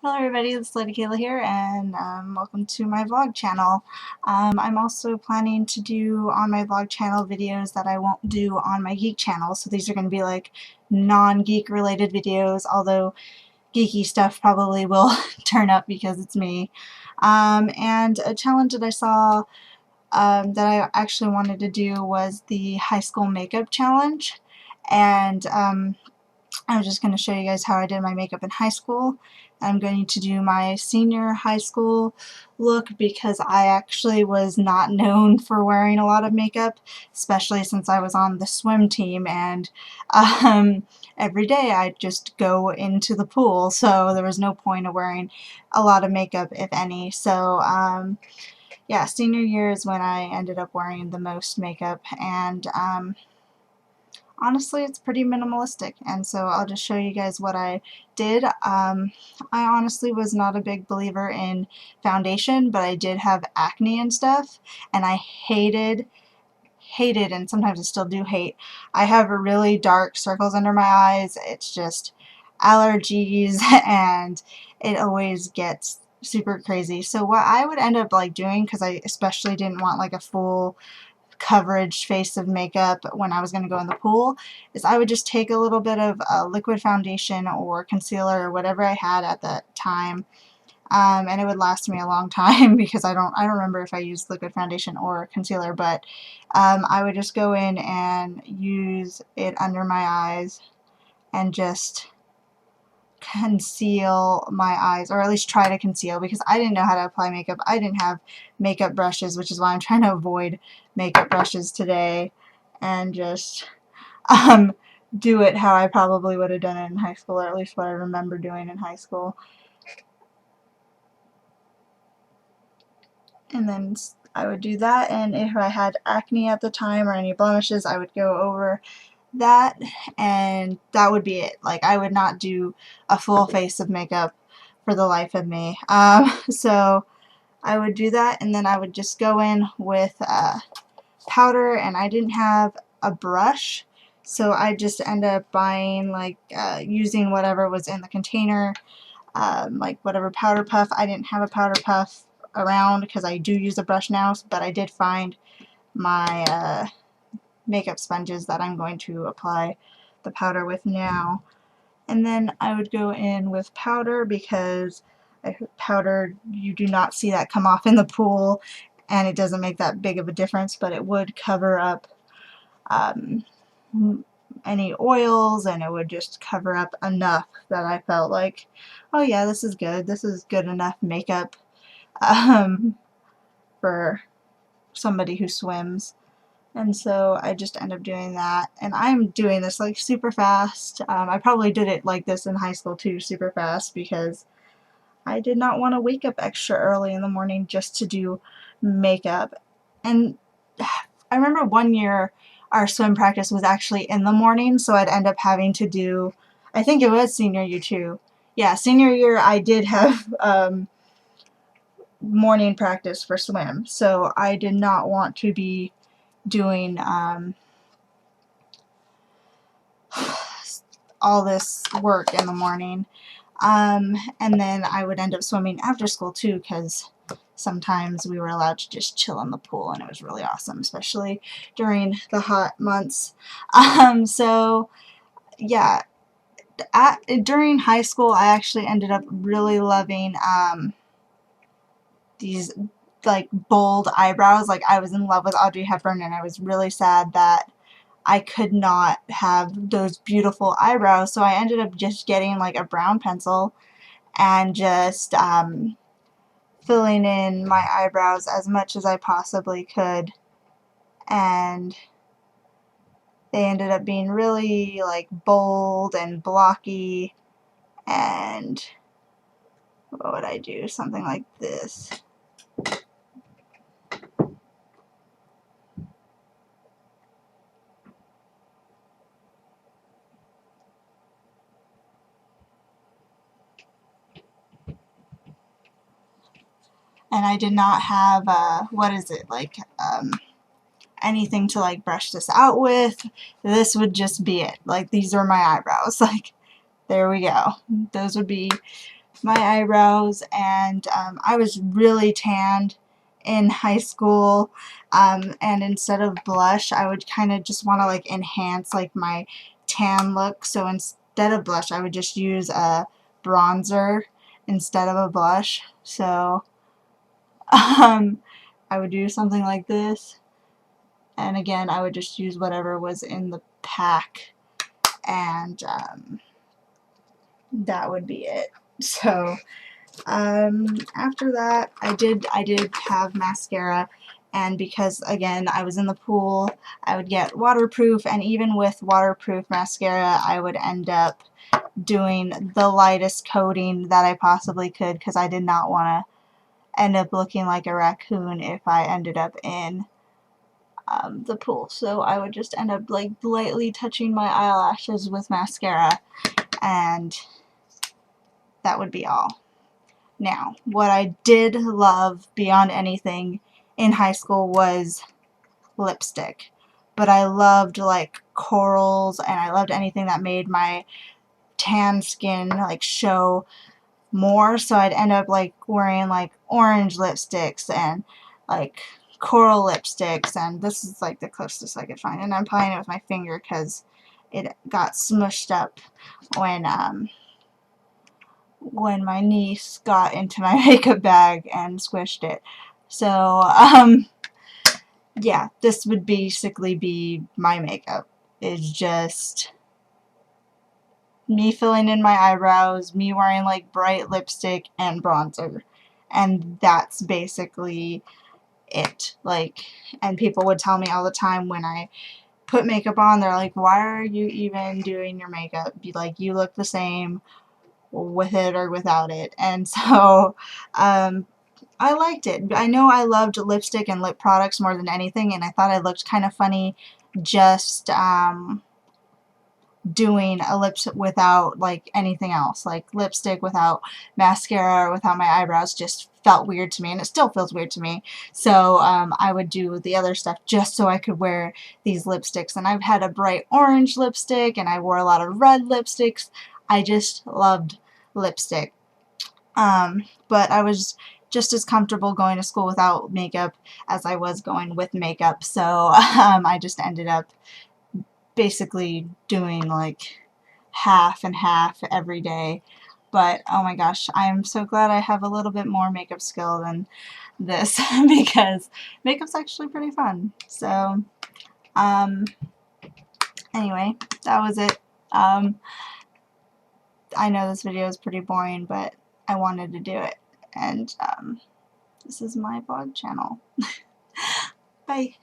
Hello everybody, it's Lady Kaylah here, and welcome to my vlog channel. I'm also planning to do on my vlog channel videos that I won't do on my Geek channel, so these are going to be like non-geek related videos, although geeky stuff probably will turn up because it's me. And a challenge that I saw that I actually wanted to do was the high school makeup challenge, and I'm just going to show you guys how I did my makeup in high school. I'm going to do my senior high school look because I actually was not known for wearing a lot of makeup, especially since I was on the swim team, and every day I'd just go into the pool, so there was no point of wearing a lot of makeup, if any. So yeah, senior year is when I ended up wearing the most makeup, and honestly, it's pretty minimalistic, and so I'll just show you guys what I did. I honestly was not a big believer in foundation, but I did have acne and stuff, and I hated, and sometimes I still do hate, I have really dark circles under my eyes. It's just allergies, and it always gets super crazy. So what I would end up like doing, because I especially didn't want like a full coverage face of makeup when I was going to go in the pool, is I would just take a little bit of liquid foundation or concealer or whatever I had at the time, and it would last me a long time because I don't remember if I used liquid foundation or concealer, but I would just go in and use it under my eyes and just conceal my eyes, or at least try to conceal, because I didn't know how to apply makeup. I didn't have makeup brushes, which is why I'm trying to avoid makeup brushes today and just um, do it how I probably would have done it in high school, or at least what I remember doing in high school. And then I would do that, and if I had acne at the time or any blemishes, I would go over that, and that would be it. Like, I would not do a full face of makeup for the life of me. So I would do that, and then I would just go in with powder, and I didn't have a brush, so I just end up buying, like, using whatever was in the container, like whatever powder puff. I didn't have a powder puff around because I do use a brush now, but I did find my makeup sponges that I'm going to apply the powder with now. And then I would go in with powder because powder, you do not see that come off in the pool, and it doesn't make that big of a difference, but it would cover up um, any oils, and it would just cover up enough that I felt like, oh yeah, this is good. This is good enough makeup um, for somebody who swims. And so I just end up doing that, and I'm doing this like super fast. I probably did it like this in high school too, super fast, because I did not want to wake up extra early in the morning just to do makeup. And I remember one year our swim practice was actually in the morning, so I'd end up having to do, I think it was senior year too. Yeah, senior year I did have morning practice for swim, so I did not want to be doing all this work in the morning. And then I would end up swimming after school too, because sometimes we were allowed to just chill in the pool, and it was really awesome, especially during the hot months. So yeah, during high school I actually ended up really loving these like bold eyebrows. Like, I was in love with Audrey Hepburn, and I was really sad that I could not have those beautiful eyebrows, so I ended up just getting like a brown pencil and just filling in my eyebrows as much as I possibly could, and they ended up being really like bold and blocky. And what would I do? Something like this. And I did not have what is it, like anything to like brush this out with. This would just be it. Like, these are my eyebrows. Like, there we go. Those would be my eyebrows, and I was really tanned in high school, and instead of blush I would kind of just want to like enhance like my tan look, so instead of blush I would just use a bronzer instead of a blush. So I would do something like this, and again I would just use whatever was in the pack, and that would be it. So after that, I did have mascara, and because again I was in the pool, I would get waterproof, and even with waterproof mascara, I would end up doing the lightest coating that I possibly could, because I did not want to end up looking like a raccoon if I ended up in the pool. So I would just end up like lightly touching my eyelashes with mascara, and that would be all. Now, what I did love beyond anything in high school was lipstick. But I loved like corals, and I loved anything that made my tan skin like show more, so I'd end up like wearing like orange lipsticks and like coral lipsticks, and this is like the closest I could find, and I'm applying it with my finger because it got smushed up when my niece got into my makeup bag and squished it. So, yeah, this would basically be my makeup. It's just me filling in my eyebrows, me wearing like bright lipstick and bronzer. And that's basically it. Like, and people would tell me all the time when I put makeup on, they're like, why are you even doing your makeup? Be like, you look the same with it or without it. And so I liked it. I know I loved lipstick and lip products more than anything, and I thought I looked kind of funny just doing a lips without like anything else. Like lipstick without mascara or without my eyebrows just felt weird to me, and it still feels weird to me. So I would do the other stuff just so I could wear these lipsticks. And I've had a bright orange lipstick, and I wore a lot of red lipsticks. I just loved lipstick. But I was just as comfortable going to school without makeup as I was going with makeup, so I just ended up basically doing like half and half every day. But oh my gosh, I'm so glad I have a little bit more makeup skill than this because makeup's actually pretty fun. So anyway, that was it. Um, I know this video is pretty boring, but I wanted to do it, and this is my vlog channel. Bye.